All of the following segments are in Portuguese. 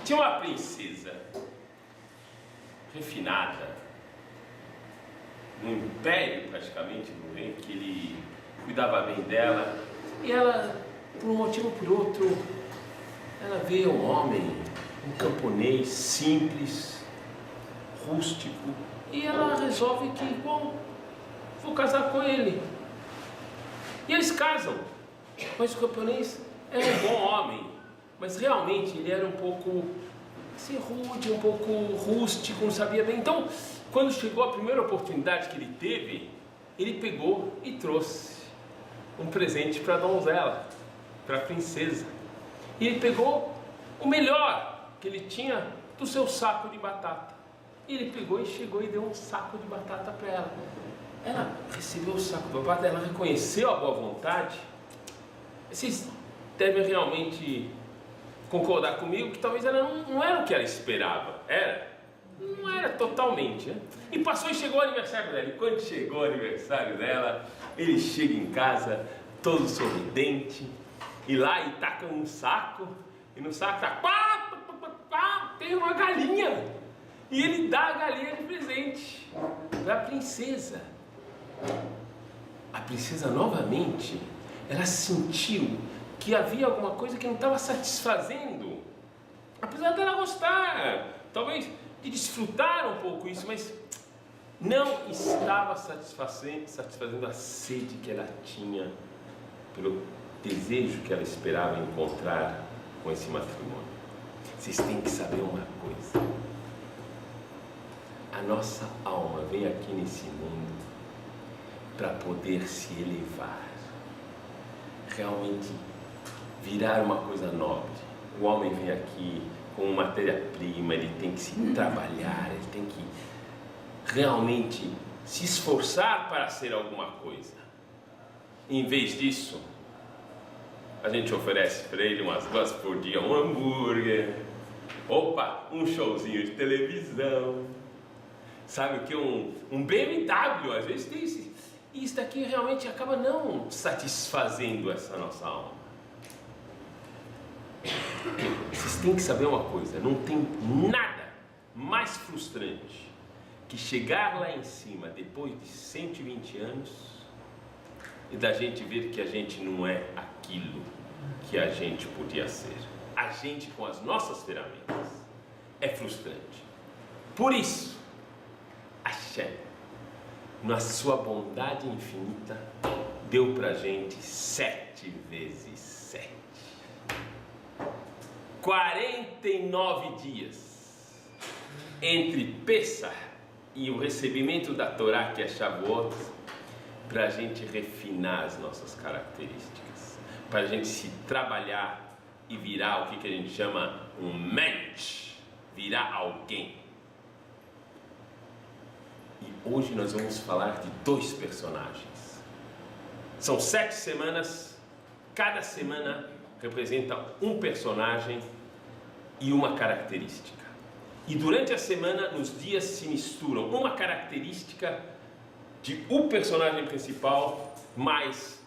Tinha uma princesa refinada, no império praticamente do rei, que ele cuidava bem dela, e ela, por um motivo ou por outro, ela vê um homem, um camponês simples, rústico, e ela resolve que, bom, vou casar com ele. E eles casam, mas o camponês é um bom homem, mas realmente ele era um pouco assim, rude, um pouco rústico, não sabia bem. Então, quando chegou a primeira oportunidade que ele teve, ele pegou e trouxe um presente para a donzela, para a princesa. E ele pegou o melhor que ele tinha do seu saco de batata. E ele pegou e chegou e deu um saco de batata para ela. Ela recebeu o saco de batata, ela reconheceu a boa vontade. Vocês devem realmente concordar comigo que talvez ela não era o que ela esperava. Não era totalmente, né? E passou e chegou o aniversário dela. E quando chegou o aniversário dela, ele chega em casa todo sorridente, e lá e taca um saco, e no saco tem uma galinha, e ele dá a galinha de presente para a princesa. A princesa novamente, ela sentiu que havia alguma coisa que não estava satisfazendo, apesar dela gostar, talvez, de desfrutar um pouco isso, mas não estava satisfazendo a sede que ela tinha pelo desejo que ela esperava encontrar com esse matrimônio. Vocês têm que saber uma coisa: a nossa alma vem aqui nesse mundo para poder se elevar, realmente virar uma coisa nobre. O homem vem aqui com matéria-prima, ele tem que se trabalhar, ele tem que realmente se esforçar para ser alguma coisa. Em vez disso, a gente oferece para ele umas 2 por dia um hambúrguer, um showzinho de televisão, sabe o que? Um BMW, às vezes tem isso. E isso daqui realmente acaba não satisfazendo essa nossa alma. Vocês têm que saber uma coisa: não tem nada mais frustrante que chegar lá em cima depois de 120 anos e da gente ver que a gente não é aquilo que a gente podia ser. A gente, com as nossas ferramentas, é frustrante. Por isso, Hashem, na sua bondade infinita, deu pra gente 7 vezes 7. 49 dias entre Pessah e o recebimento da Torá, que é Shavuot, para a gente refinar as nossas características, para a gente se trabalhar e virar o que a gente chama um mensch, virar alguém. E hoje nós vamos falar de 2 personagens. São 7 semanas, cada semana representa um personagem e uma característica. E durante a semana, nos dias se misturam uma característica de o personagem principal mais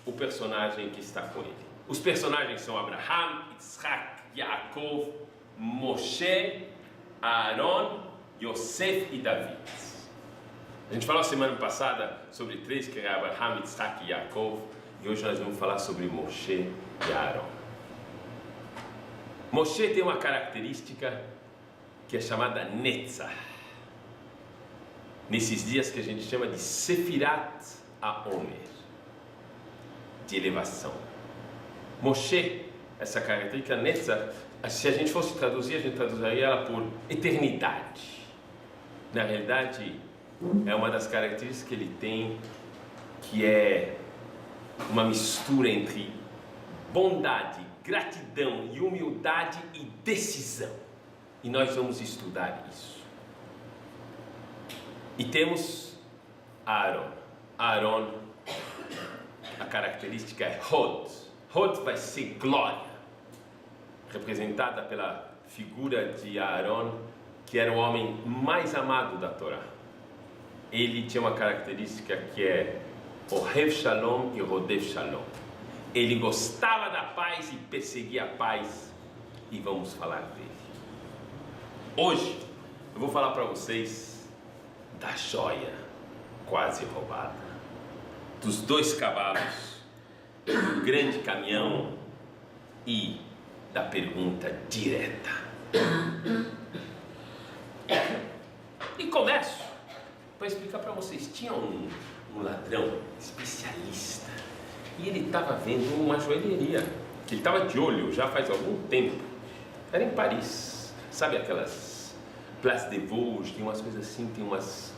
o personagem que está com ele. Os personagens são Abraham, Yitzhak, Yaakov, Moshe, Aaron, Yosef e David. A gente falou semana passada sobre 3, que é Abraham, Yitzhak e Yaakov, e hoje nós vamos falar sobre Moshe e Aaron. Moshe tem uma característica que é chamada Netzach. Nesses dias que a gente chama de Sefirat HaOmer, de elevação. Moshe, essa característica Netzach, se a gente fosse traduzir, a gente traduziria ela por eternidade. Na realidade, é uma das características que ele tem, que é uma mistura entre bondade, gratidão e humildade e decisão. E nós vamos estudar isso. E temos Aaron. Aaron, a característica é Hod. Hod vai ser glória, representada pela figura de Aaron, que era o homem mais amado da Torá. Ele tinha uma característica que é Ohev Shalom e Rodef Shalom. Ele gostava da paz e perseguia a paz. e vamos falar dele. Hoje eu vou falar para vocês da joia quase roubada, dos 2 cavalos, do grande caminhão e da pergunta direta. E começo para explicar para vocês. Tinha um ladrão especialista e ele estava vendo uma joalheria que ele estava de olho já faz algum tempo. Era em Paris, sabe aquelas Place des Vosges, tem umas coisas assim, tem umas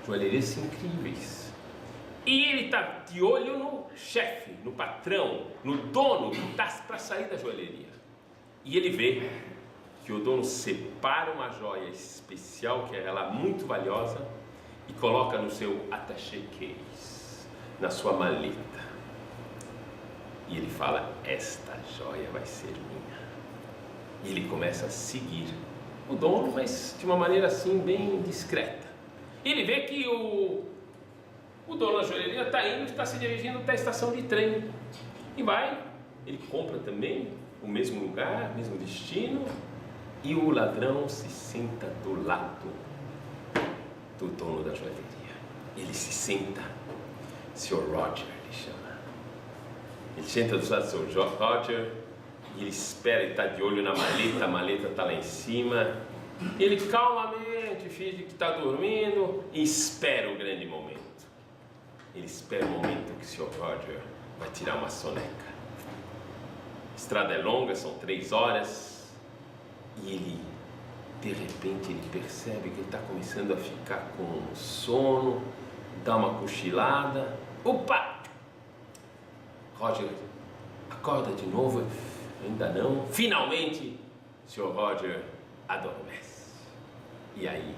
joalherias incríveis. E ele está de olho no chefe, no patrão, no dono que está para sair da joalheria. E ele vê que o dono separa uma joia especial, que é ela muito valiosa, e coloca no seu attaché case, na sua maleta. E ele fala: esta joia vai ser minha. E ele começa a seguir o dono, mas de uma maneira assim bem discreta. E ele vê que o dono da joalheria está se dirigindo até a estação de trem. E vai, ele compra também o mesmo lugar, mesmo destino, e o ladrão se senta do lado do dono da joalheria. Ele se senta, Sr. Roger, ele chama. Ele senta do lado do Sr. Roger e ele espera, ele está de olho na maleta, a maleta está lá em cima. Ele calmamente finge que está dormindo e espera o grande momento. Ele espera o momento que o Sr. Roger vai tirar uma soneca. A estrada é longa, são 3 horas, e ele, de repente, ele percebe que ele está começando a ficar com sono, dá uma cochilada. Opa! Roger acorda de novo, ainda não. Finalmente, o Sr. Roger adormece. E aí,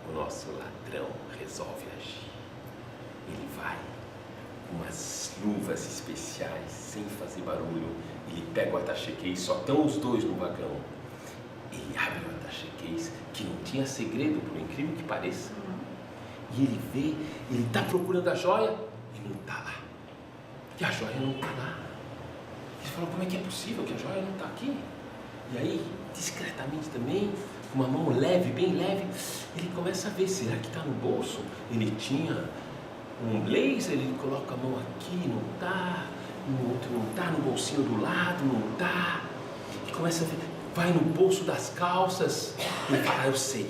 o nosso ladrão resolve agir. Ele vai com umas luvas especiais, sem fazer barulho. Ele pega o attaché case, só estão os 2 no vagão. Ele abre o attaché case, que não tinha segredo, por incrível que pareça. E ele vê, ele está procurando a joia e não está lá. E a joia não está lá. Ele fala: como é que é possível que a joia não está aqui? E aí, discretamente também, com uma mão leve, bem leve, ele começa a ver, será que está no bolso? Ele tinha um blazer, ele coloca a mão aqui, não está, no outro não está, no bolsinho do lado, não está. E começa a ver, vai no bolso das calças, ele fala: eu sei,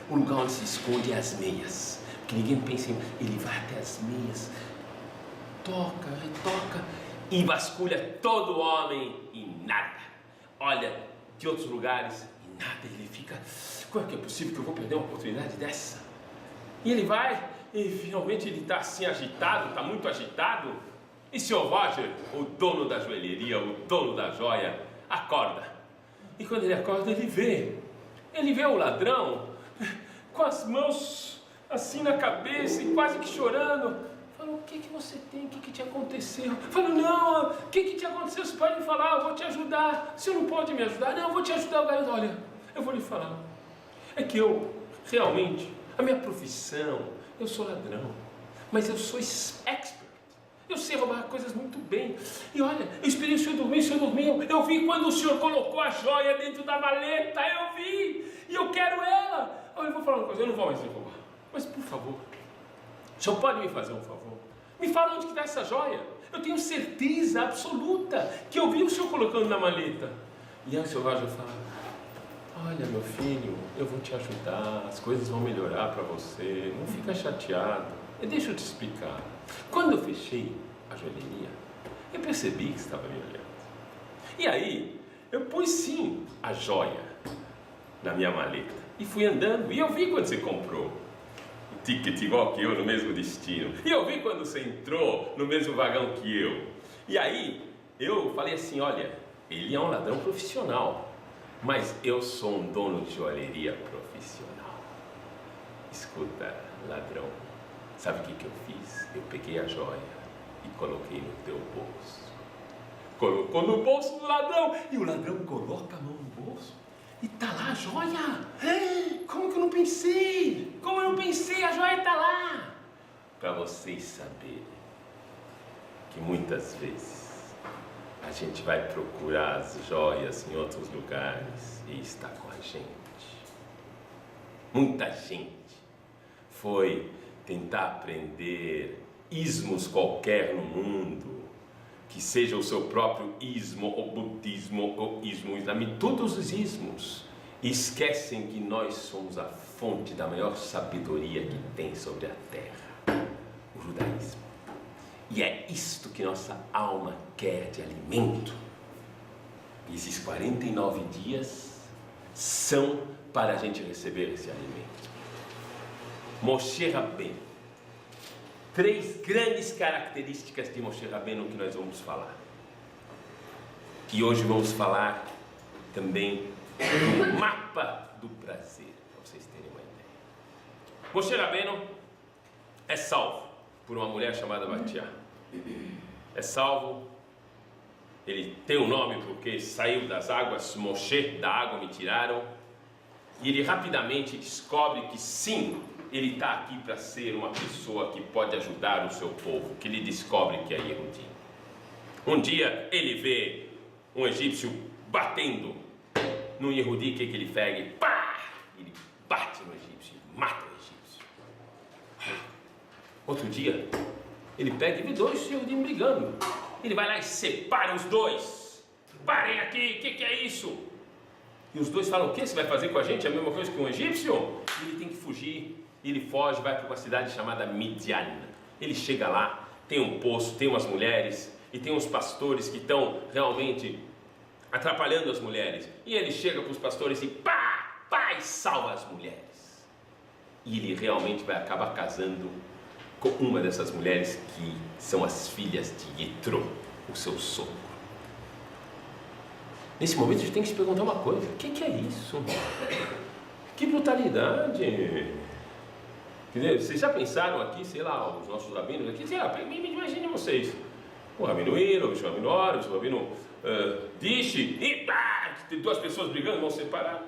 o lugar onde se esconde é as meias. Porque ninguém pensa em... Ele vai até as meias, toca, retoca e vasculha todo o homem e nada. Olha de outros lugares e nada. Ele fica: como é que é possível que eu vou perder uma oportunidade dessa? E ele vai e finalmente ele está assim agitado, está muito agitado. E Sr. Roger, o dono da joalheria, o dono da joia, acorda. E quando ele acorda, ele vê o ladrão com as mãos assim na cabeça e quase que chorando. Fala: o que você tem? O que te aconteceu? Fala: não, o que te aconteceu? Você pode me falar, eu vou te ajudar. Você não pode me ajudar? Não, eu vou te ajudar. O garoto: olha, eu vou lhe falar. É que eu, realmente, a minha profissão, eu sou ladrão, mas eu sou expert. Eu sei roubar coisas muito bem. E olha, eu esperei o senhor dormiu. Eu vi quando o senhor colocou a joia dentro da maleta, eu vi. E eu quero ela. Olha, eu vou falar uma coisa, eu não vou mais lhe roubar. Mas, por favor, o senhor pode me fazer um favor? Me fala onde que está essa joia. Eu tenho certeza absoluta que eu vi o senhor colocando na maleta. E aí o senhor Roger fala: olha, meu filho, eu vou te ajudar, as coisas vão melhorar para você, não fica chateado. Deixa eu te explicar. Quando eu fechei a joalheria, eu percebi que você estava me olhando. E aí, eu pus sim a joia na minha maleta e fui andando. E eu vi quando você comprou o ticket igual que eu, no mesmo destino. E eu vi quando você entrou no mesmo vagão que eu. E aí, eu falei assim: olha, ele é um ladrão profissional, mas eu sou um dono de joalheria profissional. Escuta, ladrão, sabe o que eu fiz? Eu peguei a joia e coloquei no teu bolso. Colocou no bolso do ladrão. E o ladrão coloca a mão no bolso e tá lá a joia. Como que eu não pensei? Como eu não pensei? A joia tá lá. Para vocês saberem que muitas vezes a gente vai procurar as joias em outros lugares e está com a gente. Muita gente foi tentar aprender ismos qualquer no mundo, que seja o seu próprio ismo, ou budismo, ou ismo islâmico, todos os ismos, e esquecem que nós somos a fonte da maior sabedoria que tem sobre a terra, o judaísmo. E é isto que nossa alma quer de alimento. E esses 49 dias são para a gente receber esse alimento. Moshe Rabbeinu. 3 grandes características de Moshe Rabbeinu que nós vamos falar. E hoje vamos falar também do mapa do prazer, para vocês terem uma ideia. Moshe Rabbeinu é salvo por uma mulher chamada Batiá. É salvo, ele tem um nome porque saiu das águas, Moshe, da água me tiraram, e ele rapidamente descobre que sim, ele está aqui para ser uma pessoa que pode ajudar o seu povo, que ele descobre que é Yehudi. Um dia ele vê um egípcio batendo no Yehudi, o que ele pega? E pá! Ele bate no egípcio, mata o egípcio. Outro dia ele pega e vê 2 Yehudim brigando. Ele vai lá e separa os 2. Parem aqui, o que é isso? E os 2 falam: o que você vai fazer com a gente? É a mesma coisa que um egípcio? E ele tem que fugir. Ele foge, vai para uma cidade chamada Midian. Ele chega lá, tem um poço, tem umas mulheres e tem uns pastores que estão realmente atrapalhando as mulheres. E ele chega para os pastores e pá, e salva as mulheres. E ele realmente vai acabar casando com uma dessas mulheres que são as filhas de Yetro, o seu sogro. Nesse momento a gente tem que se perguntar uma coisa: o que é isso? Que brutalidade! Vocês já pensaram aqui, sei lá, os nossos rabinos aqui, sei lá, imagine vocês, o rabino Ilo, o rabino Horus, o rabino Dishi, e pá, tem 2 pessoas brigando, vão separar.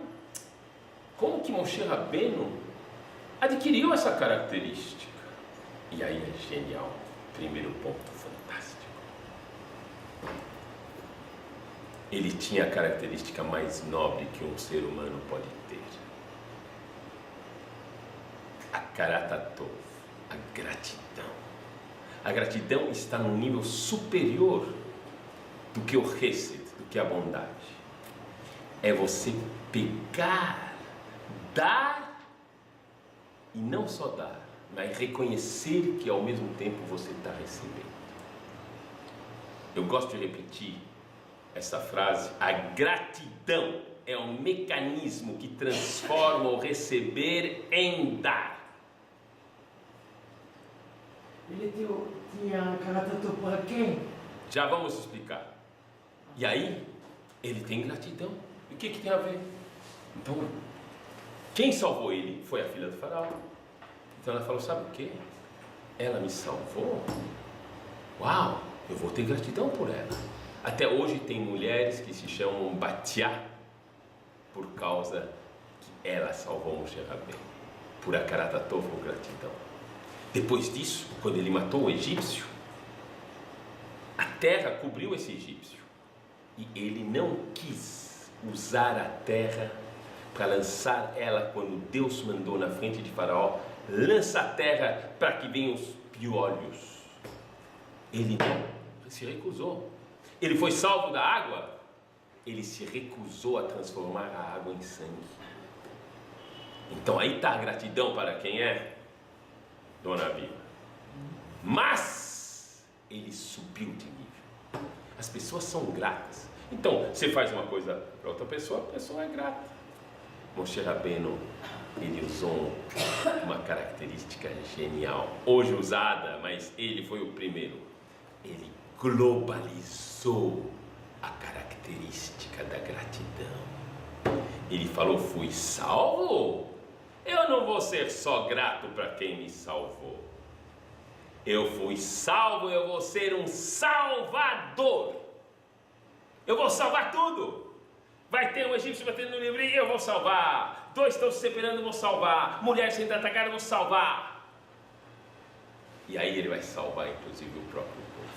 Como que Moshe Rabbeinu adquiriu essa característica? E aí é genial, primeiro ponto fantástico. Ele tinha a característica mais nobre que um ser humano pode ter: a karatatov, a gratidão. A gratidão está num nível superior do que o chesed, do que a bondade. É você pegar, dar e não só dar, mas reconhecer que ao mesmo tempo você está recebendo. Eu gosto de repetir essa frase: a gratidão é um mecanismo que transforma o receber em dar. Ele tinha caráter para quem? Já vamos explicar. E aí, ele tem gratidão. E o que tem a ver? Então, quem salvou ele foi a filha do faraó. Então ela falou: sabe o que? Ela me salvou? Uau, eu vou ter gratidão por ela. Até hoje tem mulheres que se chamam Batiá por causa que ela salvou Moshe Rabbeinu, por a karatatov, ou gratidão. Depois disso, quando ele matou o egípcio, a terra cobriu esse egípcio e ele não quis usar a terra para lançar ela. Quando Deus mandou na frente de Faraó: lança a terra para que venham os piolhos, ele não, se recusou. Ele foi salvo da água, ele se recusou a transformar a água em sangue. Então aí está a gratidão para quem é? Dona Viva. Mas ele subiu de nível. As pessoas são gratas. Então, você faz uma coisa para outra pessoa, a pessoa é grata. Moshe Rabbeinu, ele usou uma característica genial, hoje usada, mas ele foi o primeiro. Ele globalizou a característica da gratidão. Ele falou: fui salvo, eu não vou ser só grato para quem me salvou. Eu fui salvo, eu vou ser um salvador. Eu vou salvar tudo. Vai ter um egípcio batendo no livrinho, eu vou salvar. 2 estão se separando, eu vou salvar. Mulher sendo atacada, eu vou salvar. E aí ele vai salvar inclusive o próprio povo.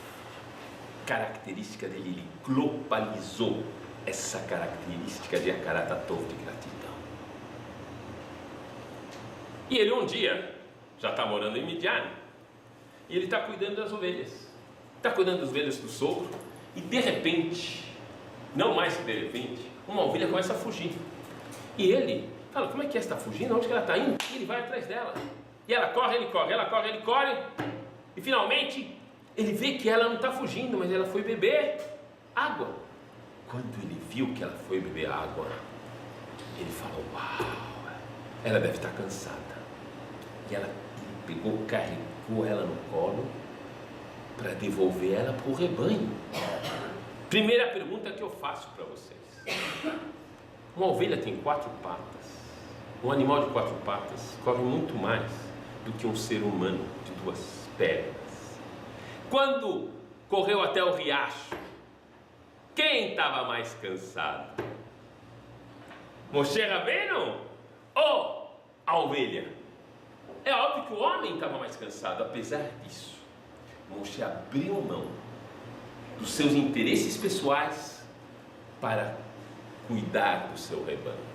característica dele, ele globalizou essa característica de Hakarat Hatov, de gratidão. E ele um dia já está morando em Midian, e ele está cuidando das ovelhas, está cuidando das ovelhas do sogro, e de repente, não mais que de repente, uma ovelha começa a fugir. E ele fala: como é que ela está fugindo? Onde que ela está indo? E ele vai atrás dela. E ela corre, ele corre, ela corre, ele corre. E finalmente, ele vê que ela não está fugindo, mas ela foi beber água. Quando ele viu que ela foi beber água, ele falou: uau, ela deve estar cansada. E ele pegou, carregou ela no colo para devolver ela para o rebanho. Primeira pergunta que eu faço para vocês: uma ovelha tem 4 patas. Um animal de 4 patas corre muito mais do que um ser humano de 2 pernas. Quando correu até o riacho, quem estava mais cansado? Moshe Rabbeinu ou a ovelha? É óbvio que o homem estava mais cansado. Apesar disso, Moshe abriu mão dos seus interesses pessoais para cuidar do seu rebanho.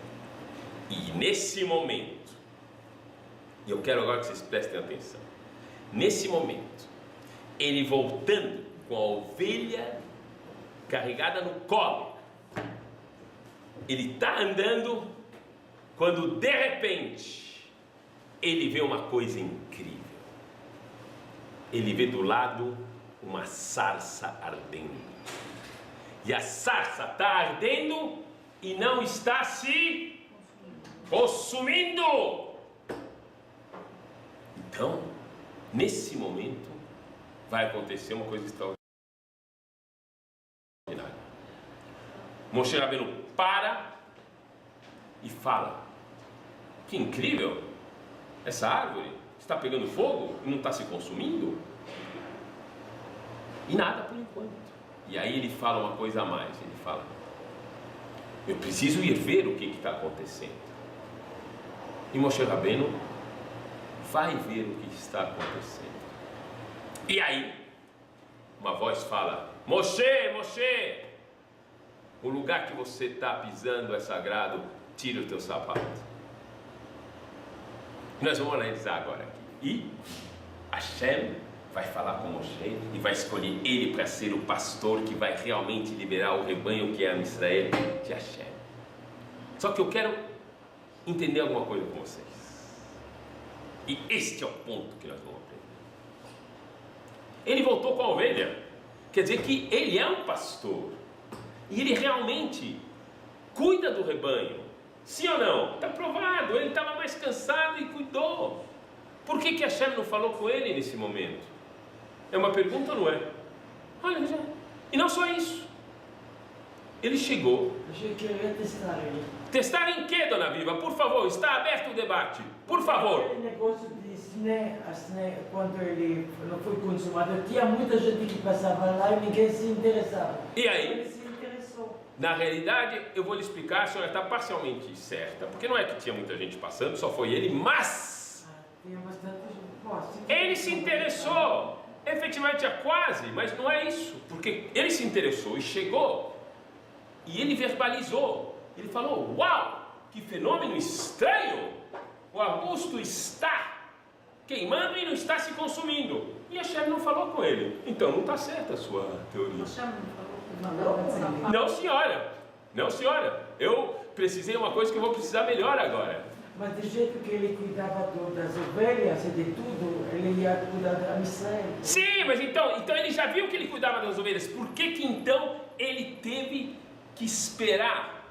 E nesse momento, e eu quero agora que vocês prestem atenção, nesse momento, ele voltando com a ovelha carregada no colo, ele está andando, quando de repente ele vê uma coisa incrível. Ele vê do lado uma sarça ardendo, e a sarça está ardendo e não está se consumindo. Então, nesse momento, vai acontecer uma coisa extraordinária. Moshe Rabbeinu para e fala: que incrível, essa árvore está pegando fogo e não está se consumindo? E nada por enquanto. E aí ele fala uma coisa a mais, ele fala: eu preciso ir ver o que está acontecendo. E Moshe Rabbeinu vai ver o que está acontecendo. E aí, uma voz fala: Moshe, Moshe, o lugar que você está pisando é sagrado, tira o teu sapato. E nós vamos analisar agora aqui. E Hashem vai falar com Moshe e vai escolher ele para ser o pastor que vai realmente liberar o rebanho que é Israel de Hashem. Só que eu quero entender alguma coisa com vocês. E este é o ponto que nós vamos aprender. Ele voltou com a ovelha, quer dizer que ele é um pastor, e ele realmente cuida do rebanho. Sim ou não? Está provado, ele estava mais cansado e cuidou. Por que Hashem não falou com ele nesse momento? É uma pergunta, não é? Olha, já. E não só isso. Ele chegou. Eu queria testar ele. Testar em quê, dona Viva? Por favor, está aberto o debate. Por favor. Aquele negócio de Sne, quando ele não foi consumado, tinha muita gente que passava lá e ninguém se interessava. E aí? Ele se interessou. Na realidade, eu vou lhe explicar, a senhora está parcialmente certa, porque não é que tinha muita gente passando, só foi ele, mas Tinha bastante gente. ele se interessou. Efetivamente é quase, mas não é isso, porque ele se interessou e chegou, e ele verbalizou, ele falou: uau, que fenômeno estranho, o arbusto está queimando e não está se consumindo. E Hashem não falou com ele, então não está certa a sua teoria. Não senhora, não senhora, eu precisei uma coisa que eu vou precisar melhor agora. Mas do jeito que ele cuidava das ovelhas e de tudo, ele ia cuidar da Israel. Sim, mas então ele já viu que ele cuidava das ovelhas. Por que então ele teve que esperar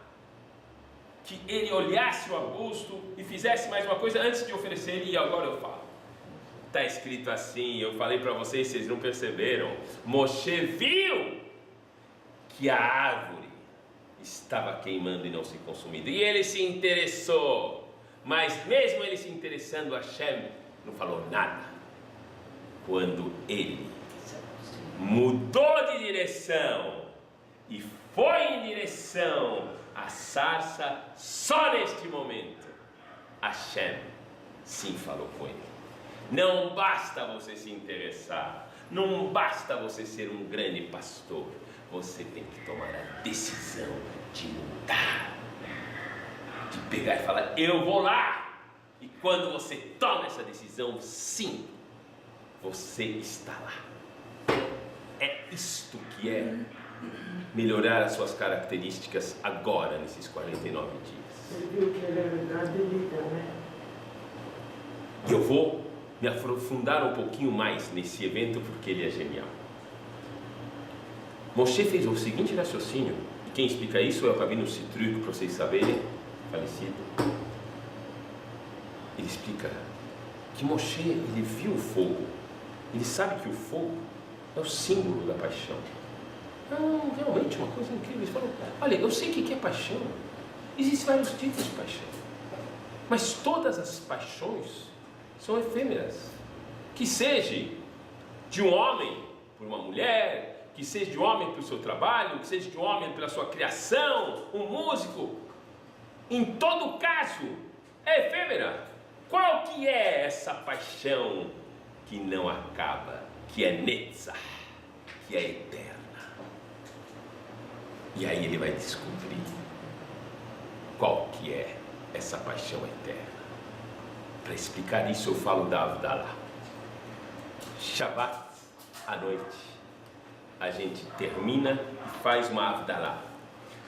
que ele olhasse o arbusto e fizesse mais uma coisa antes de oferecer? E agora eu falo. Está escrito assim, eu falei para vocês, vocês não perceberam. Moshe viu que a árvore estava queimando e não se consumindo. E ele se interessou. Mas mesmo ele se interessando, Hashem não falou nada. Quando ele mudou de direção e foi em direção à sarça, só neste momento Hashem sim falou com ele. Não basta você se interessar, Não basta você ser um grande pastor, você tem que tomar a decisão de mudar, de pegar e falar, eu vou lá. E quando você toma essa decisão, sim, você está lá. É isto que é melhorar as suas características agora, nesses 49 dias. Você viu que ele é um grande líder, né? E eu vou me aprofundar um pouquinho mais nesse evento porque ele é genial. Moshe fez o seguinte raciocínio, e quem explica isso é o Rabino Sitruk, para vocês saberem, falecido. Ele explica que Moshe, ele viu o fogo, ele sabe que o fogo é o símbolo da paixão. Não, realmente uma coisa incrível. Ele falou, olha, eu sei o que é paixão, existem vários tipos de paixão, mas todas as paixões são efêmeras. Que seja de um homem por uma mulher, que seja de um homem pelo seu trabalho, que seja de um homem pela sua criação, um músico, em todo caso é efêmera. Qual que é essa paixão que não acaba, que é Netzach, que é eterna? E aí ele vai descobrir qual que é essa paixão eterna. Para explicar isso eu falo da Havdalah. Shabbat à noite a gente termina e faz uma Havdalah.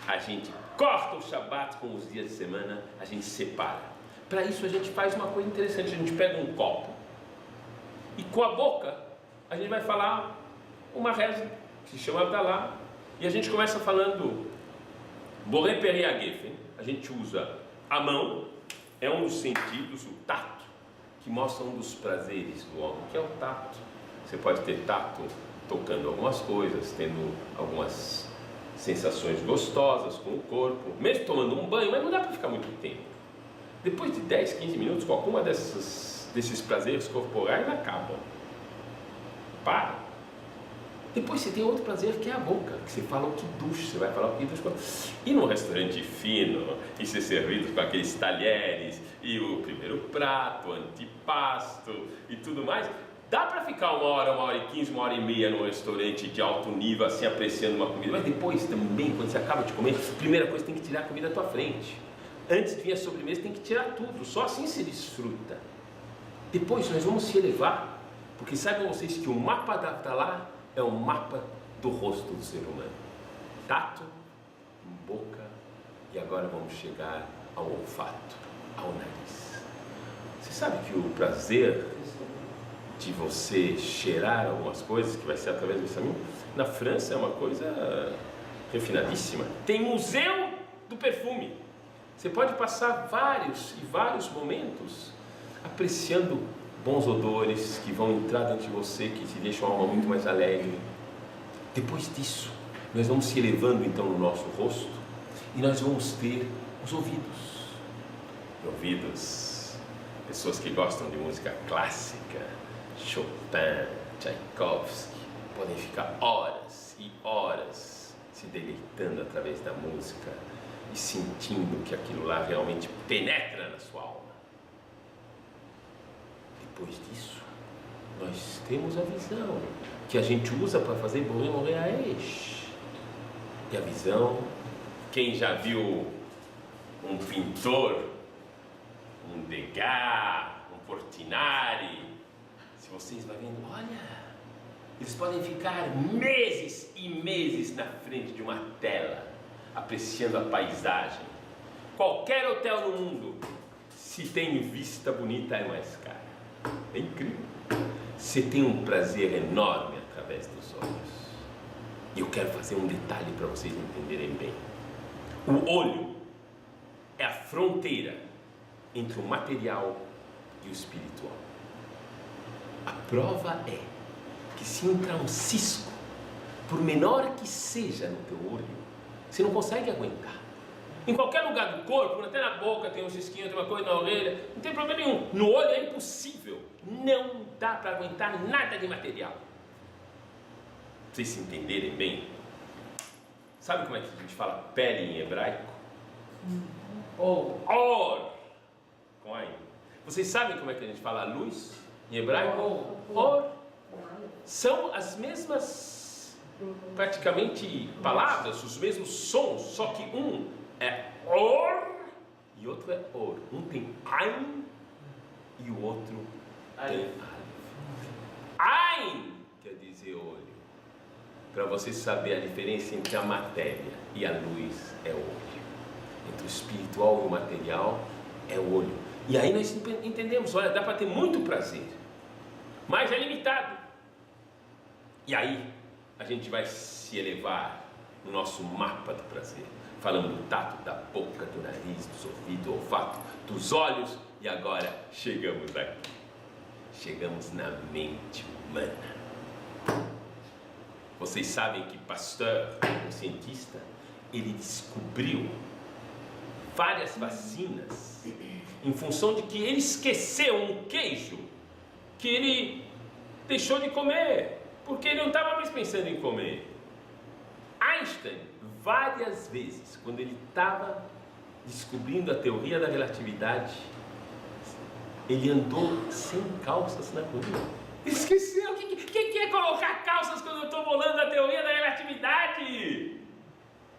A gente corta o Shabbat com os dias de semana, a gente separa. Para isso a gente faz uma coisa interessante, a gente pega um copo e com a boca a gente vai falar uma reza que se chama Havdalah. E a gente começa falando Boré Peri Agefen. A gente usa a mão, é um dos sentidos, o tato, que mostra um dos prazeres do homem, que é o tato. Você pode ter tato tocando algumas coisas, tendo algumas sensações gostosas com o corpo, mesmo tomando um banho, mas não dá para ficar muito tempo. Depois de 10, 15 minutos, qualquer uma desses prazeres corporais acabam. Para. Depois você tem outro prazer que é a boca, que você fala o kiddush, você vai falar o kiddush. E num restaurante fino, e ser servido com aqueles talheres, e o primeiro prato, o antipasto e tudo mais, dá para ficar 1h, 1h15, 1h30 num restaurante de alto nível, assim, apreciando uma comida. Mas depois também, quando você acaba de comer, a primeira coisa tem que tirar a comida da tua frente. Antes de vir a sobremesa, tem que tirar tudo, só assim se desfruta. Depois nós vamos se elevar, porque saibam vocês que o mapa da Havdalah é um mapa do rosto do ser humano. Tato, boca e agora vamos chegar ao olfato, ao nariz. Você sabe que o prazer de você cheirar algumas coisas, que vai ser através desse caminho, na França é uma coisa refinadíssima. Tem museu do perfume. Você pode passar vários e vários momentos apreciando bons odores que vão entrar dentro de você, que te deixam a alma muito mais alegre. Depois disso, nós vamos se elevando então no nosso rosto e nós vamos ter os ouvidos. Ouvidos, pessoas que gostam de música clássica, Chopin, Tchaikovsky, podem ficar horas e horas se deleitando através da música e sentindo que aquilo lá realmente penetra na sua alma. Depois disso, nós temos a visão, que a gente usa para fazer Boré Moreaesh. E a visão, quem já viu um pintor, um Degas, um Portinari, se vocês vão vendo, olha, eles podem ficar meses e meses na frente de uma tela, apreciando a paisagem. Qualquer hotel no mundo, se tem vista bonita, é mais caro. É incrível. Você tem um prazer enorme através dos olhos. E eu quero fazer um detalhe para vocês entenderem bem. O olho é a fronteira entre o material e o espiritual. A prova é que se entrar um cisco, por menor que seja no teu olho, você não consegue aguentar. Em qualquer lugar do corpo, até na boca tem um cisquinho, tem uma coisa na orelha, não tem problema nenhum. No olho é impossível. Não dá para aguentar nada de material. Pra vocês se entenderem bem, sabe como é que a gente fala pele em hebraico? Or. Com aí. Vocês sabem como é que a gente fala luz em hebraico? Or. São as mesmas, praticamente, palavras, os mesmos sons, só que um é or e outro é or. Um tem Ain e o outro tem Aleph. Ain quer dizer olho. Para você saber a diferença entre a matéria e a luz é o olho. Entre o espiritual e o material é o olho. E aí nós entendemos, olha, dá para ter muito prazer, mas é limitado. E aí a gente vai se elevar no nosso mapa do prazer, falando do tato, da boca, do nariz, dos ouvidos, do olfato, dos olhos. E agora chegamos aqui. Chegamos na mente humana. Vocês sabem que Pasteur, um cientista, ele descobriu várias vacinas em função de que ele esqueceu um queijo que ele deixou de comer, porque ele não estava mais pensando em comer. Einstein, várias vezes, quando ele estava descobrindo a teoria da relatividade, ele andou sem calças na rua. Esqueceu. O que é colocar calças quando eu estou bolando a teoria da relatividade?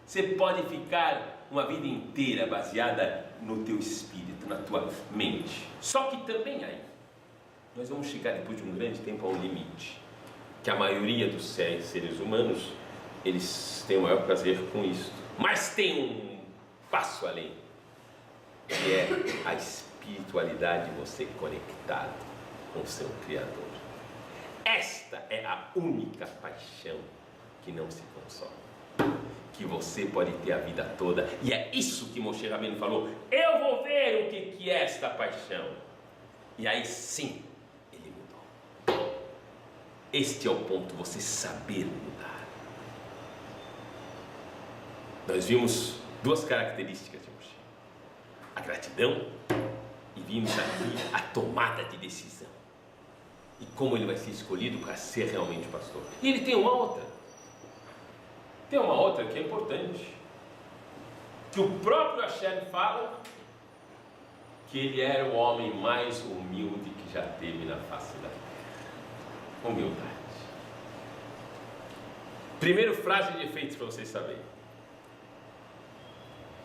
Você pode ficar uma vida inteira baseada no teu espírito, na tua mente. Só que também aí, nós vamos chegar depois de um grande tempo a um limite, que a maioria dos seres humanos, eles têm o maior prazer com isso. Mas tem um passo além, que é a espiritualidade de você conectado com o seu Criador. Esta é a única paixão que não se consome, que você pode ter a vida toda. E é isso que Moshe Rabbeinu falou: eu vou ver o que é esta paixão. E aí sim, ele mudou. Este é o ponto, você saber mudar. Nós vimos duas características de Moshe: a gratidão, e vimos aqui a tomada de decisão. E como ele vai ser escolhido para ser realmente pastor. E ele tem uma outra. Tem uma outra que é importante. Que o próprio Hashem fala que ele era o homem mais humilde que já teve na face da terra. Humildade. Primeiro frase de efeitos para vocês saberem.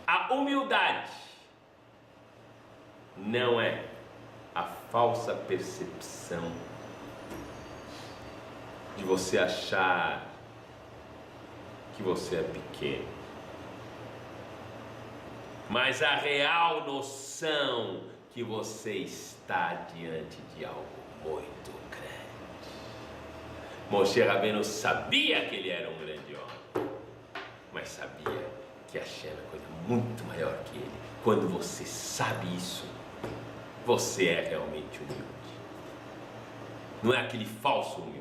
A humildade não é a falsa percepção de você achar que você é pequeno, mas a real noção que você está diante de algo muito grande. Moshe Rabbeinu sabia que ele era um grande homem, mas sabia que Hashem é coisa muito maior que ele. Quando você sabe isso, você é realmente humilde. Não é aquele falso humilde.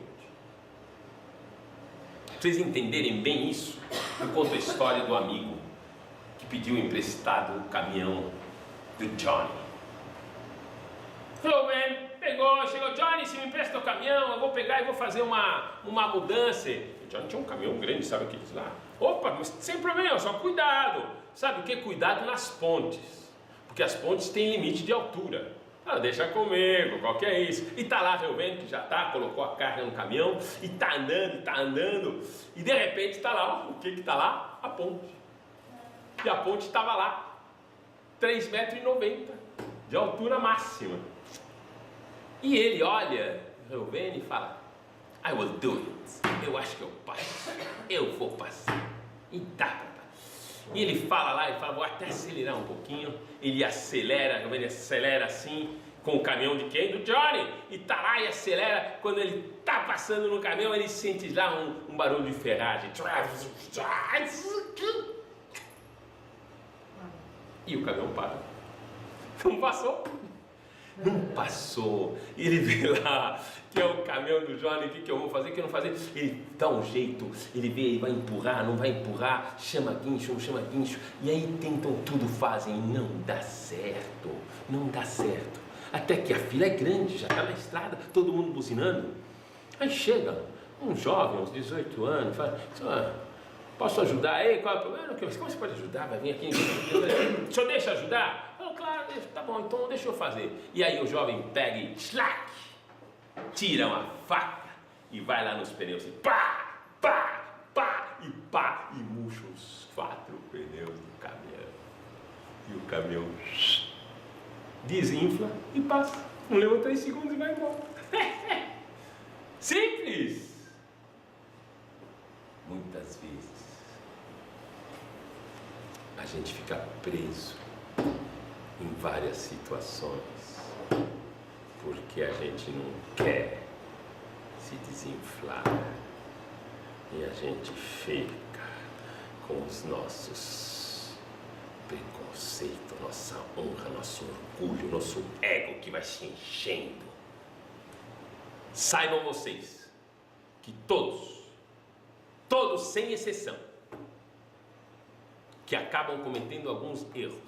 Para vocês entenderem bem isso, eu conto a história do amigo que pediu emprestado o caminhão do Johnny. Falou, chegou, Johnny, se me empresta o caminhão, eu vou pegar e vou fazer uma mudança. O Johnny tinha um caminhão grande, sabe o que diz lá? Opa, mas sem problema, só cuidado. Sabe o que? Cuidado nas pontes, porque as pontes têm limite de altura. Deixa comigo, qual que é isso? E tá lá Reuven, que já colocou a carga no caminhão, e tá andando, e de repente tá lá, o que tá lá? A ponte. E a ponte estava lá, 3,90 metros de altura máxima. E ele olha Reuven e fala: I will do it. Eu acho que eu passo, eu vou passar. E dá pra passar. E ele fala lá, ele fala: vou até acelerar um pouquinho. Ele acelera assim, com o caminhão de quem? Do Johnny. E tá lá e acelera. Quando ele tá passando no caminhão, ele sente lá um barulho de ferragem. E o caminhão para. Não passou. Não passou. Ele vê lá que é o caminhão do Johnny, o que eu vou fazer, o que eu não fazer. Ele dá um jeito, ele vê, ele vai empurrar, não vai empurrar, chama guincho, não chama guincho. E aí tentam tudo, fazem, não dá certo, não dá certo. Até que a fila é grande, já está na estrada, todo mundo buzinando. Aí chega um jovem, uns 18 anos, fala: posso ajudar aí? Qual é o problema? Como você pode ajudar? Vai vir aqui. O senhor deixa ajudar? Não, claro, tá bom, então deixa eu fazer. E aí o jovem pega e tira uma faca e vai lá nos pneus e pá, pá, pá, e pá, e murcha os 4 pneus do caminhão. E o caminhão desinfla e passa. Não leva 3 segundos e vai embora. Simples! Muitas vezes a gente fica preso em várias situações porque a gente não quer se desinflar e a gente fica com os nossos preconceitos, nossa honra, nosso orgulho, nosso ego que vai se enchendo. Saibam vocês que todos sem exceção, que acabam cometendo alguns erros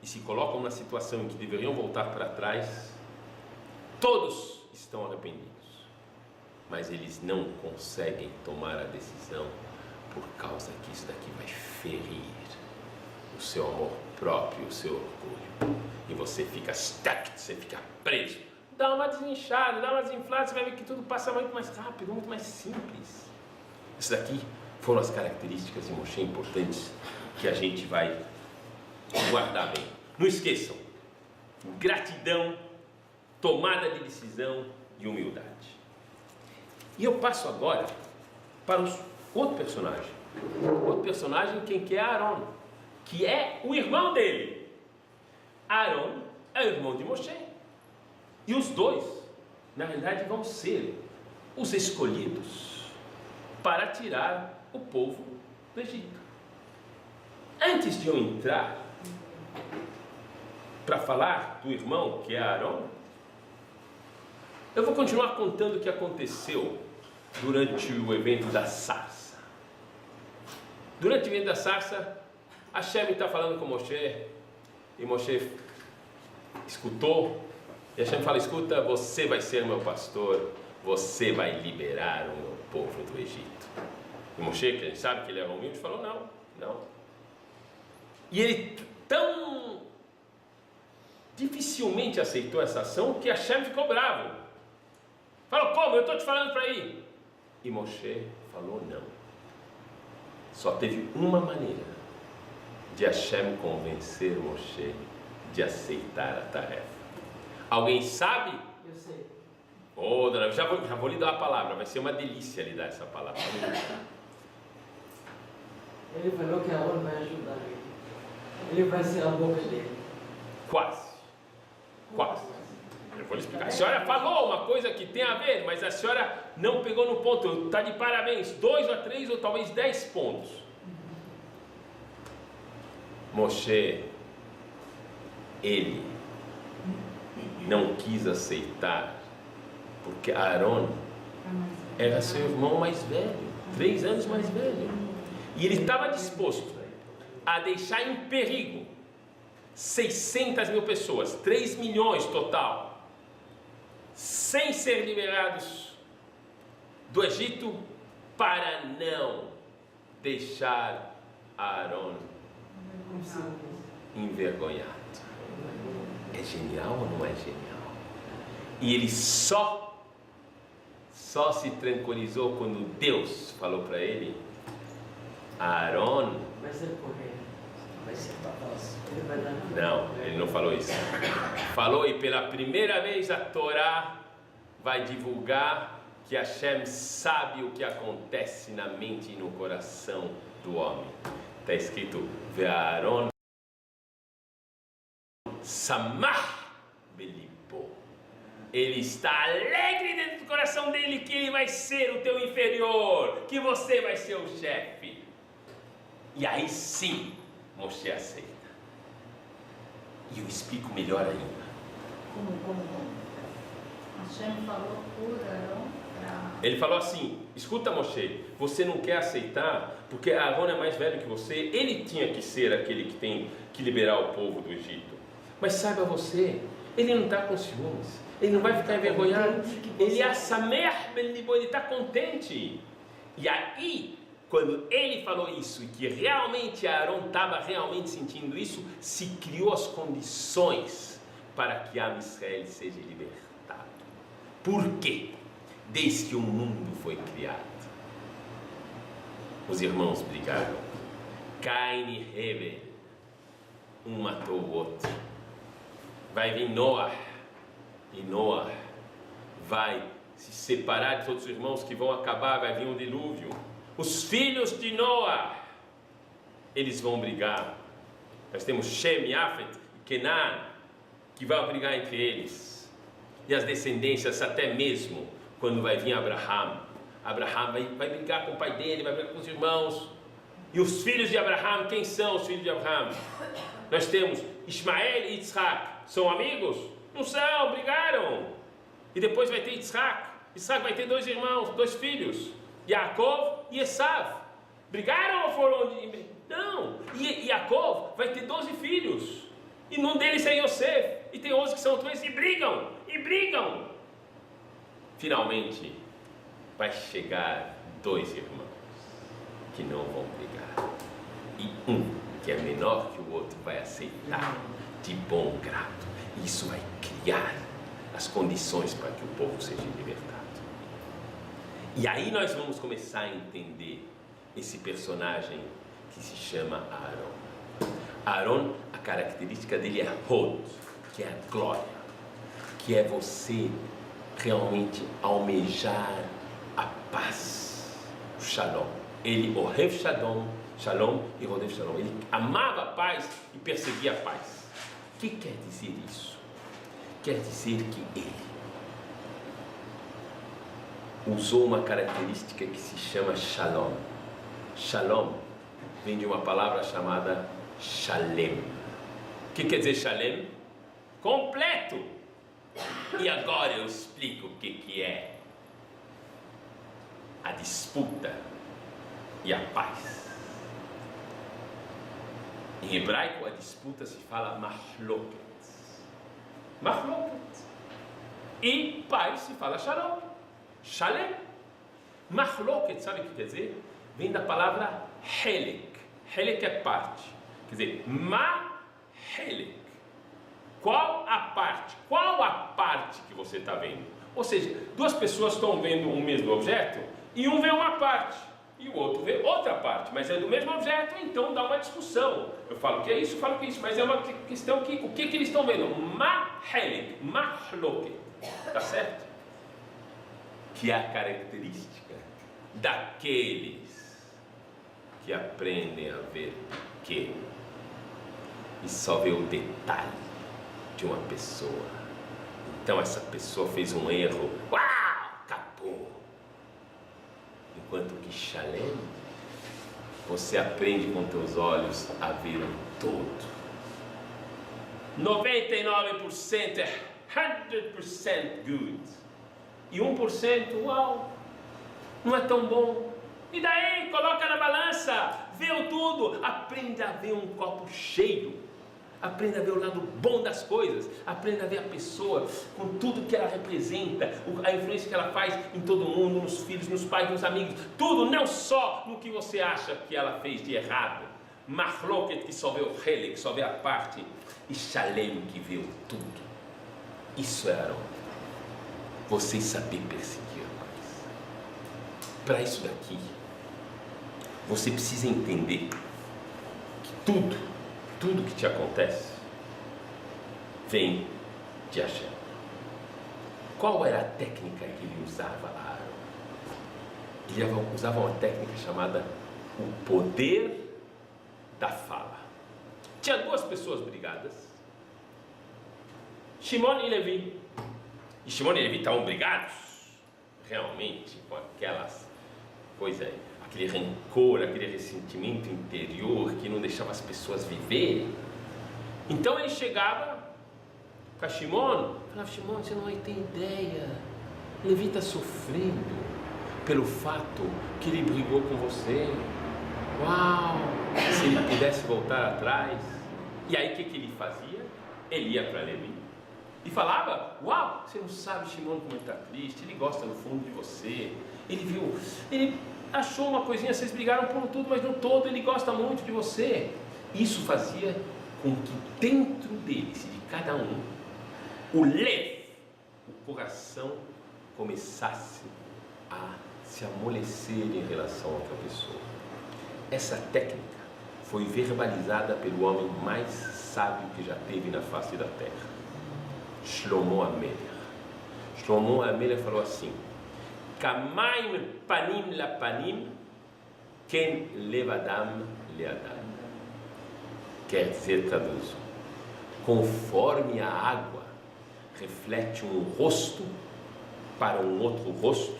e se colocam na situação em que deveriam voltar para trás, todos estão arrependidos, mas eles não conseguem tomar a decisão por causa que isso daqui vai ferir o seu amor próprio, o seu orgulho, e você fica stuck, você fica preso. Dá uma desinchada, dá uma desinflada, você vai ver que tudo passa muito mais rápido, muito mais simples. Isso daqui foram as características de Moshe importantes que a gente vai guardar bem. Não esqueçam: gratidão, tomada de decisão e humildade. E eu passo agora para outro personagem. Outro personagem, quem que é Aaron, que é o irmão dele. Aaron é o irmão de Moshe. E os dois, na realidade, vão ser os escolhidos para tirar o povo do Egito. Antes de eu entrar para falar do irmão, que é Aaron, eu vou continuar contando o que aconteceu durante o evento da sarça. Durante o evento da sarça, Hashem está falando com Moshe, e Moshe escutou, e Hashem fala: escuta, você vai ser meu pastor, você vai liberar o meu povo do Egito. E Moshe, que a gente sabe que ele era humilde, falou: não. E ele tão dificilmente aceitou essa ação que Hashem ficou bravo. Falou: como? Eu estou te falando para ir. E Moshe falou: não. Só teve uma maneira de Hashem convencer Moshe de aceitar a tarefa. Alguém sabe? Eu sei. Oh, dona, já vou lhe dar a palavra, vai ser uma delícia lhe dar essa palavra. Ele falou que Aaron vai ajudar ele. Ele vai ser a boca dele. Quase. Eu vou lhe explicar. A senhora falou uma coisa que tem a ver, mas a senhora não pegou no ponto. Está de parabéns. 2 ou 3 ou talvez 10 pontos. Moshe, ele não quis aceitar, porque Aaron era seu irmão mais velho, 3 anos mais velho. E ele estava disposto a deixar em perigo 600 mil pessoas, 3 milhões total, sem ser liberados do Egito, para não deixar Aaron envergonhado. É genial ou não é genial? E ele só se tranquilizou quando Deus falou para ele: Aaron Vai ser correto. Vai ser papaço. Ele vai dar. Não, ele não falou isso. Falou, e pela primeira vez a Torá vai divulgar que Hashem sabe o que acontece na mente e no coração do homem. Está escrito: Ve'Aaron Samach Belibo. Ele está alegre dentro do coração dele que ele vai ser o teu inferior, que você vai ser o chefe. E aí sim, Moshe aceita. E eu explico melhor ainda. Como? Hashem falou por Aaron para... Ele falou assim: escuta, Moshe, você não quer aceitar porque Aaron é mais velho que você. Ele tinha que ser aquele que tem que liberar o povo do Egito. Mas saiba você, ele não está com ciúmes, ele não vai ficar envergonhado. Ele é samer, ele está contente. E aí, quando ele falou isso, e que realmente Aaron estava realmente sentindo isso, se criou as condições para que Am Israel seja libertado. Por quê? desde que o mundo foi criado. Os irmãos brigaram. Caim e Heber, um matou o outro. Vai vir Noah, e Noah vai se separar de todos os irmãos que vão acabar, vai vir um dilúvio. Os filhos de Noah, eles vão brigar. Nós temos Shem, Yafet e Kenan, que vão brigar entre eles. E as descendências, até mesmo quando vai vir Abraham. Abraham vai brigar com o pai dele, vai brigar com os irmãos. E os filhos de Abraham, quem são os filhos de Abraham? Nós temos Ismael e Yitzhak. São amigos? Não são, brigaram. E depois vai ter Yitzhak. Yitzhak vai ter 2 irmãos, 2 filhos. Yaakov e Esav. Brigaram ou foram... Não. E Yaakov vai ter 12 filhos. E num deles é Yosef. E tem 11 que são 3 e brigam. E brigam. Finalmente, vai chegar 2 irmãos que não vão brigar. E um, que é menor que o outro, vai aceitar de bom grado. Isso vai criar as condições para que o povo seja libertado. E aí nós vamos começar a entender esse personagem que se chama Aaron. Aaron, a característica dele é Hod, que é a glória, que é você realmente almejar a paz, o Shalom. Ele, Ohev Shalom e Rodev Shalom. Ele amava a paz e perseguia a paz. O que quer dizer isso? Quer dizer que ele usou uma característica que se chama Shalom. Shalom vem de uma palavra chamada Shalem. O que quer dizer Shalem? Completo. E agora eu explico o que é a disputa e a paz. Em hebraico, a disputa se fala mahloket. Mahloket. E paz se fala shalom. Shalem. Mahloket, sabe o que quer dizer? Vem da palavra helek. Helek é parte. Quer dizer, ma-helek. Qual a parte? Qual a parte que você está vendo? Ou seja, 2 pessoas estão vendo um mesmo objeto e um vê uma parte e o outro vê outra parte, mas é do mesmo objeto, então dá uma discussão. Eu falo que é isso, eu falo que é isso, mas é uma questão que o que eles estão vendo? Ma-helek, mahloket, tá certo? Que é a característica daqueles que aprendem a ver que e só vê o detalhe de uma pessoa. Então essa pessoa fez um erro, uau, acabou. Enquanto que Shalem, você aprende com teus olhos a ver o todo. 99% é 100% good. E 1%, uau, não é tão bom. E daí, coloca na balança, vê o tudo, aprenda a ver um copo cheio. Aprenda a ver o lado bom das coisas. Aprenda a ver a pessoa com tudo que ela representa, a influência que ela faz em todo mundo, nos filhos, nos pais, nos amigos. Tudo, não só no que você acha que ela fez de errado. Mahloket, que só vê o Helek, que só vê a parte. E Shalem, que vê o tudo. Isso é Aaron. Você saber perseguir a paz. Para isso daqui, você precisa entender que tudo que te acontece vem de Hashem. Qual era a técnica que ele usava, Aaron? Ele usava uma técnica chamada o poder da fala. Tinha 2 pessoas brigadas, Shimon e Levi. E Shimon e Levi estavam brigados realmente com aquelas coisas, aquele rancor, aquele ressentimento interior que não deixava as pessoas viverem. Então ele chegava com a Shimon, falava: Shimon, você não vai ter ideia, Levi está sofrendo pelo fato que ele brigou com você. Uau, se ele pudesse voltar atrás. E aí o que ele fazia? Ele ia para Levi e falava: uau, você não sabe, Shimon, como ele está triste, ele gosta no fundo de você, ele achou uma coisinha, vocês brigaram por tudo, mas no todo ele gosta muito de você. Isso fazia com que dentro deles, de cada um, o lev, o coração, começasse a se amolecer em relação a outra pessoa. Essa técnica foi verbalizada pelo homem mais sábio que já teve na face da terra, Shlomo HaMelech. Shlomo HaMelech falou assim: Kamaim panim la panim, ken levadam leadam. Quer dizer, traduzo, conforme a água reflete um rosto para um outro rosto,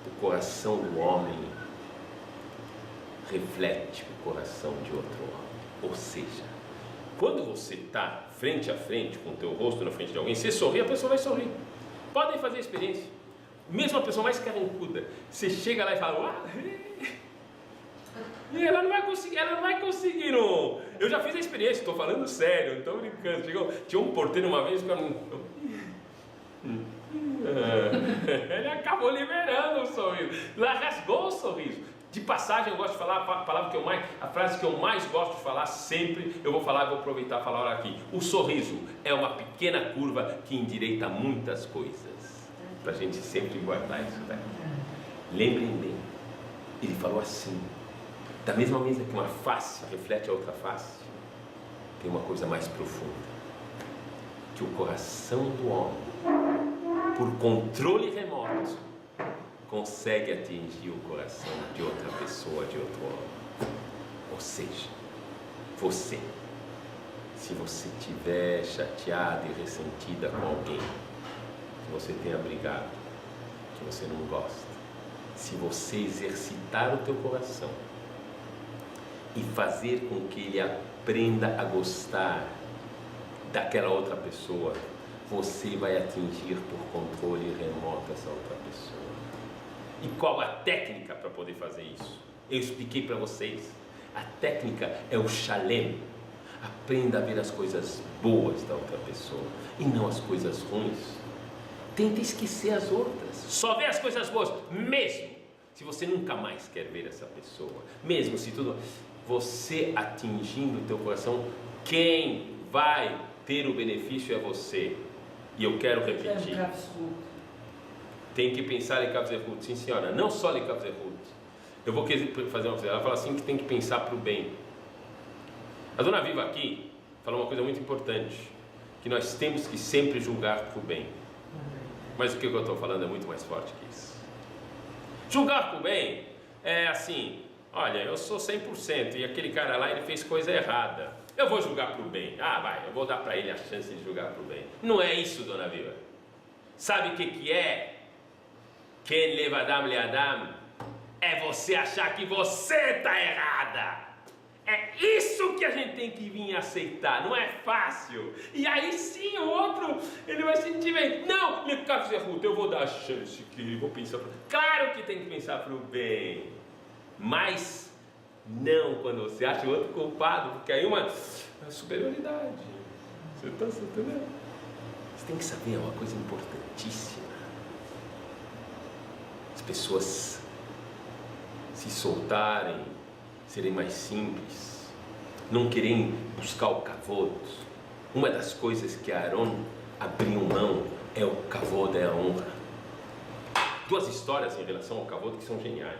o coração do homem reflete o coração de outro homem. Ou seja, quando você está frente a frente com o teu rosto na frente de alguém, você sorri, a pessoa vai sorrir. Podem fazer a experiência. Mesmo a pessoa mais carrancuda, você chega lá e fala, e ela não vai conseguir, não. Eu já fiz a experiência, estou falando sério, não estou brincando. Tinha um porteiro uma vez que ele acabou liberando o sorriso, lá rasgou o sorriso. De passagem, eu gosto de falar a frase que eu mais gosto de falar sempre, eu vou aproveitar e falar aqui. O sorriso é uma pequena curva que endireita muitas coisas, para a gente sempre guardar isso daí. Lembrem bem, ele falou assim: da mesma maneira que uma face reflete a outra face, tem uma coisa mais profunda, que o coração do homem, por controle remoto, consegue atingir o coração de outra pessoa, de outro homem. Ou seja, se você estiver chateada e ressentida com alguém, que você tenha brigado, que você não gosta, se você exercitar o teu coração e fazer com que ele aprenda a gostar daquela outra pessoa, você vai atingir por controle remoto essa outra pessoa. E qual a técnica para poder fazer isso? Eu expliquei para vocês. A técnica é o shalem. Aprenda a ver as coisas boas da outra pessoa e não as coisas ruins. Tenta esquecer as outras. Só vê as coisas boas, mesmo se você nunca mais quer ver essa pessoa. Mesmo se tudo... Você atingindo o teu coração, quem vai ter o benefício é você. E eu quero repetir. Tem que pensar em Kav Zehut, sim senhora, não só em Kav Zehut. Eu vou fazer uma coisa, ela fala assim que tem que pensar para o bem. A dona Viva aqui falou uma coisa muito importante, que nós temos que sempre julgar para o bem. Mas o que eu estou falando é muito mais forte que isso. Julgar para o bem é assim, olha, eu sou 100% e aquele cara lá ele fez coisa errada. Eu vou julgar para o bem. Eu vou dar para ele a chance de julgar para o bem. Não é isso, dona Viva. Sabe o que é? Ken levadam leadam é você achar que você está errada. É isso que a gente tem que vir aceitar. Não é fácil. E aí sim o outro ele vai sentir bem. Não, eu vou dar a chance que vou pensar. Claro que tem que pensar para o bem, mas não quando você acha o outro culpado, porque aí uma superioridade. Você está entendendo? Você tem que saber uma coisa importantíssima. As pessoas se soltarem, serem mais simples, não querem buscar o kavod. Uma das coisas que Aaron abriu mão é o kavod, é a honra. Duas histórias em relação ao kavod que são geniais.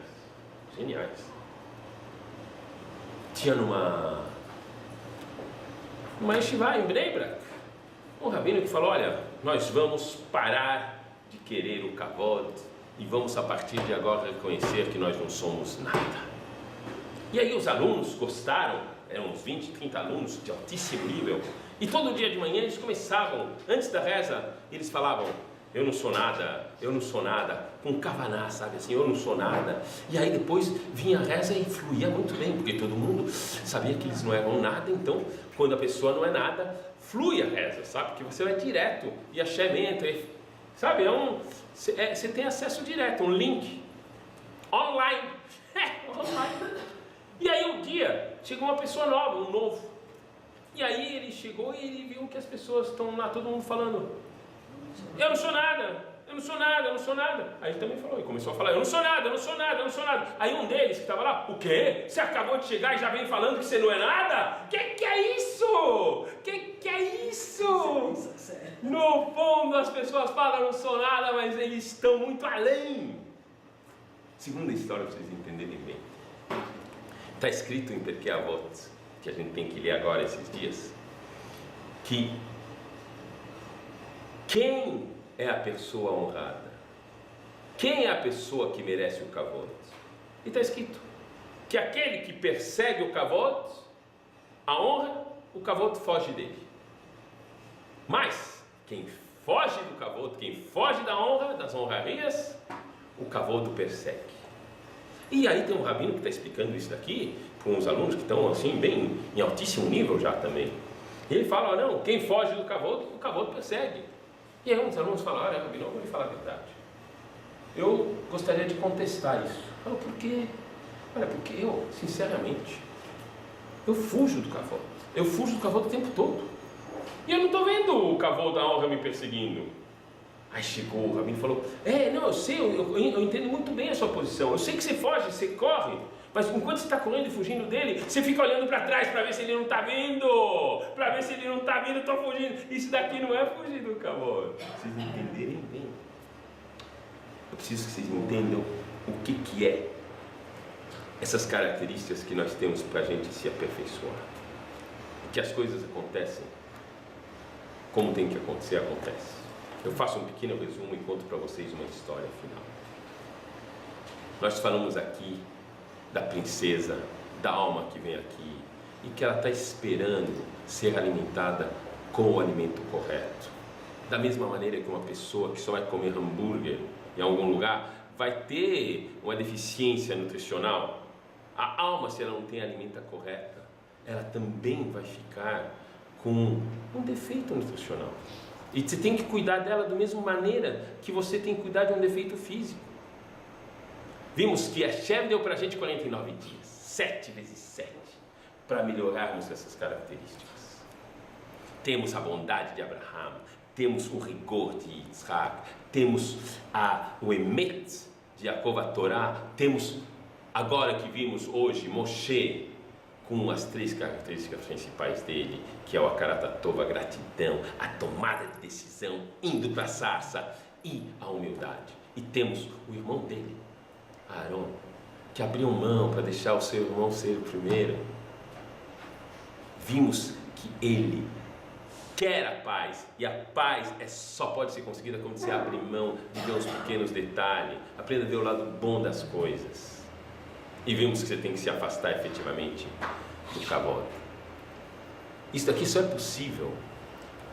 Tinha numa yeshiva em Bnei Brak, um rabino que falou: olha, nós vamos parar de querer o kavod e vamos a partir de agora reconhecer que nós não somos nada. E aí os alunos gostaram, eram uns 20, 30 alunos de altíssimo nível, e todo dia de manhã eles começavam, antes da reza, eles falavam: eu não sou nada, com kavaná, sabe assim, eu não sou nada. E aí depois vinha a reza e fluía muito bem, porque todo mundo sabia que eles não eram nada. Então, quando a pessoa não é nada, flui a reza, sabe? Porque você vai direto, e a Shem entra, sabe? Você tem acesso direto, um link online. Online. E aí um dia chegou uma pessoa nova, um novo. E aí ele chegou e ele viu que as pessoas estão lá, todo mundo falando: eu não sou nada. Aí ele também falou, e começou a falar: eu não sou nada. Aí um deles que estava lá: o quê? Você acabou de chegar e já vem falando que você não é nada? Que é isso? que é isso? No fundo as pessoas falam, não sou nada, mas eles estão muito além. Segunda história para vocês entenderem bem. Está escrito em Pirkei Avot, que a gente tem que ler agora esses dias, que quem é a pessoa honrada? Quem é a pessoa que merece o kavod? E está escrito que aquele que persegue o kavod, a honra, o kavod foge dele. Mas quem foge do kavod, quem foge da honra, das honrarias, o kavod o persegue. E aí tem um rabino que está explicando isso daqui para uns alunos que estão assim bem em altíssimo nível já também. E ele fala, não, quem foge do kavod, o kavod persegue. E aí uns alunos falam, olha rabino, eu vou lhe falar a verdade. Eu gostaria de contestar isso. Falo, por quê? Olha, porque eu, sinceramente, eu fujo do kavod. Eu fujo do kavod o tempo todo. E eu não estou vendo o kavod da honra me perseguindo. Aí chegou o rabino e falou, não, eu sei, eu entendo muito bem a sua posição. Eu sei que você foge, você corre. Mas enquanto você está correndo e fugindo dele, você fica olhando para trás para ver se ele não está vindo. Para ver se ele não está vindo, eu estou fugindo. Isso daqui não é fugir do kavod. Vocês entenderem bem. Eu preciso que vocês entendam o que é essas características que nós temos para a gente se aperfeiçoar. Que as coisas acontecem como tem que acontecer, acontece. Eu faço um pequeno resumo e conto para vocês uma história final. Nós falamos aqui da princesa, da alma que vem aqui e que ela está esperando ser alimentada com o alimento correto. Da mesma maneira que uma pessoa que só vai comer hambúrguer em algum lugar vai ter uma deficiência nutricional. A alma, se ela não tem a alimenta correta, ela também vai ficar com um defeito nutricional. E você tem que cuidar dela da mesma maneira que você tem que cuidar de um defeito físico. Vimos que Hashem deu para a gente 49 dias, 7 vezes 7, para melhorarmos essas características. Temos a bondade de Abraham, temos o rigor de Yitzhak, temos o Emet de Yaakov, a Torá, temos, agora que vimos hoje, Moshe, com as 3 características principais dele, que é o Akarat Tov, a gratidão, a tomada de decisão, indo para a sarça, e a humildade. E temos o irmão dele, Aaron, que abriu mão para deixar o seu irmão ser o primeiro. Vimos que ele quer a paz, e a paz só pode ser conseguida quando você abre mão de ver os pequenos detalhes, aprenda a ver o lado bom das coisas. E vimos que você tem que se afastar efetivamente do kavod. Isso daqui só é possível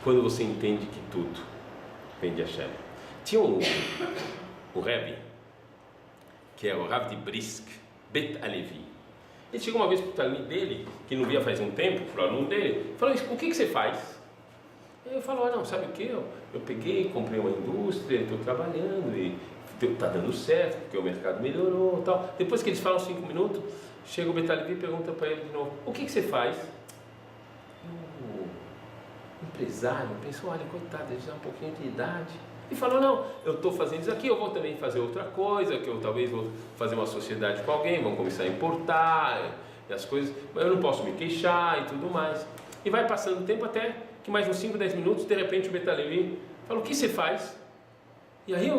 quando você entende que tudo vem de Hashem. Tinha um Rebbe, que é o Rav de Brisk, Bet Alevi. Ele chegou uma vez para o talmid dele, que não via faz um tempo, para o aluno dele, falou, o que você faz? Ele falou, não, sabe o que? Eu peguei, comprei uma indústria, estou trabalhando e está dando certo, porque o mercado melhorou e tal. Depois que eles falam 5 minutos, chega o Bet Alevi e pergunta para ele de novo, o que você faz? O empresário pensou, olha, coitado, ele já tem um pouquinho de idade. E falou, não, eu estou fazendo isso aqui, eu vou também fazer outra coisa, que eu talvez vou fazer uma sociedade com alguém, vão começar a importar e as coisas, mas eu não posso me queixar e tudo mais. E vai passando o tempo até que mais uns 5, 10 minutos, de repente o Bet Alevi falou, o que você faz? E aí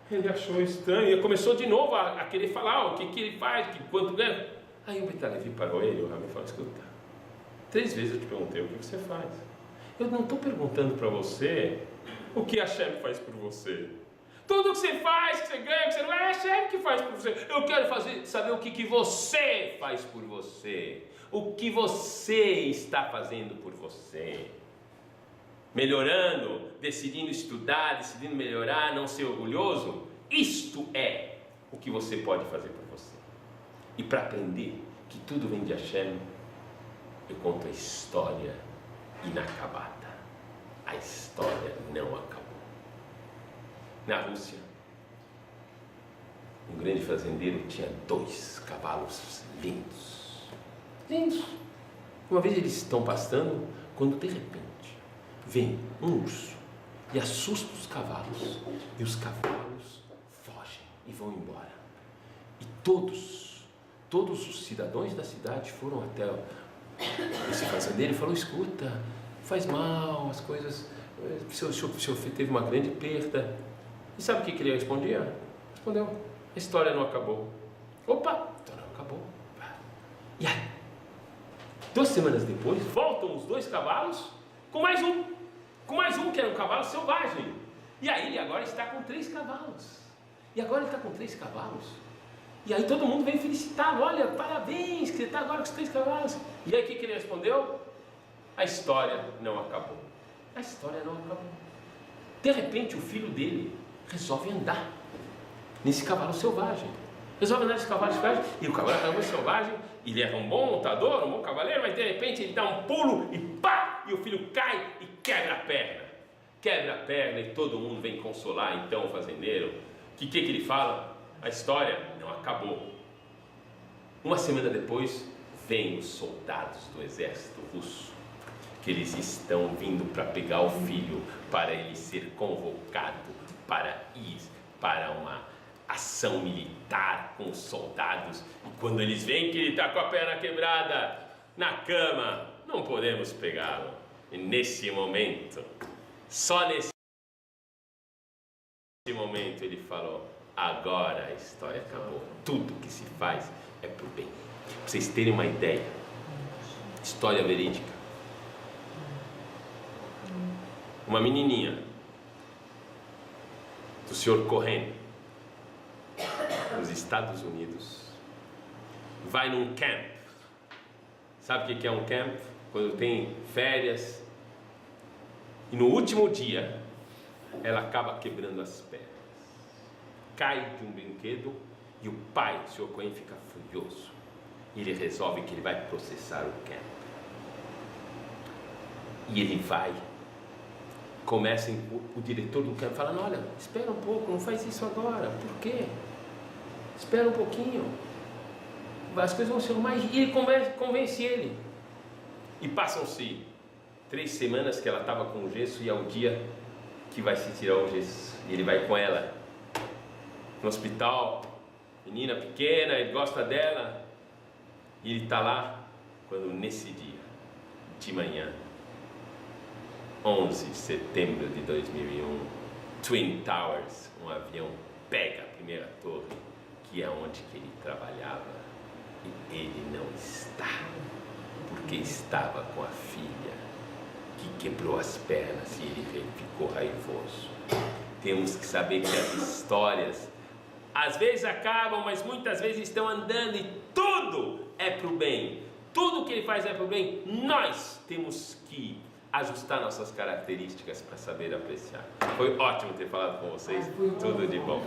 ele achou estranho e começou de novo a querer falar o que ele faz, quanto ganha. Aí o Bet Alevi parou ele, o Rabbi falou, escuta, 3 vezes eu te perguntei o que você faz. Eu não estou perguntando para você o que Hashem faz por você. Tudo que você faz, que você ganha, que você não é Hashem que faz por você. Eu quero saber o que você faz por você. O que você está fazendo por você. Melhorando, decidindo estudar, decidindo melhorar, não ser orgulhoso. Isto é o que você pode fazer por você. E para aprender que tudo vem de Hashem, eu conto a história inacabada. A história não acabou. Na Rússia, um grande fazendeiro tinha 2 cavalos lindos. Lindos. Uma vez eles estão pastando, quando de repente vem um urso e assusta os cavalos. E os cavalos fogem e vão embora. E todos os cidadãos da cidade foram até esse fazendeiro e falou, escuta, faz mal, as coisas, o senhor teve uma grande perda. E sabe o que ele respondia? Respondeu, a história não acabou. Opa, a história não acabou. E aí, 2 semanas depois, voltam os 2 cavalos com mais um que era um cavalo selvagem. E aí ele agora está com 3 cavalos. E agora ele está com 3 cavalos. E aí todo mundo vem felicitá-lo, olha, parabéns, que você está agora com os 3 cavalos. E aí o que ele respondeu? A história não acabou. A história não acabou. De repente o filho dele resolve andar nesse cavalo selvagem. Resolve andar nesse cavalo selvagem. E o cavalo selvagem, ele era um bom montador, um bom cavaleiro, mas de repente ele dá um pulo e pá! E o filho cai e quebra a perna. Quebra a perna e todo mundo vem consolar então o fazendeiro. O que ele fala? A história não acabou. 1 semana depois, vêm os soldados do exército russo, que eles estão vindo para pegar o filho, para ele ser convocado para ir para uma ação militar com os soldados. E quando eles veem que ele está com a perna quebrada na cama, não podemos pegá-lo. E nesse momento, só nesse momento ele falou: agora a história acabou. Tudo que se faz é pro bem. Pra vocês terem uma ideia, história verídica. Uma menininha do senhor Cohen, nos Estados Unidos, vai num camp. Sabe o que é um camp? Quando tem férias. E no último dia, ela acaba quebrando as pernas. Cai de um brinquedo e o pai, o senhor Cohen, fica furioso. Ele resolve que ele vai processar o camp. E ele vai. Começa, o diretor do camp falando: olha, espera um pouco, não faz isso agora. Por quê? Espera um pouquinho. As coisas vão ser mais... E ele convence ele. E passam-se 3 semanas que ela estava com o gesso e é o dia que vai se tirar o gesso. E ele vai com ela no hospital, menina pequena, ele gosta dela. E ele está lá quando nesse dia, de manhã, 11 de setembro de 2001, Twin Towers, um avião pega a primeira torre, que é onde que ele trabalhava, e ele não está, porque estava com a filha, que quebrou as pernas e ele ficou raivoso. Temos que saber que as histórias, às vezes acabam, mas muitas vezes estão andando e tudo é para o bem. Tudo que ele faz é para o bem. Nós temos que ajustar nossas características para saber apreciar. Foi ótimo ter falado com vocês. Tudo de bom.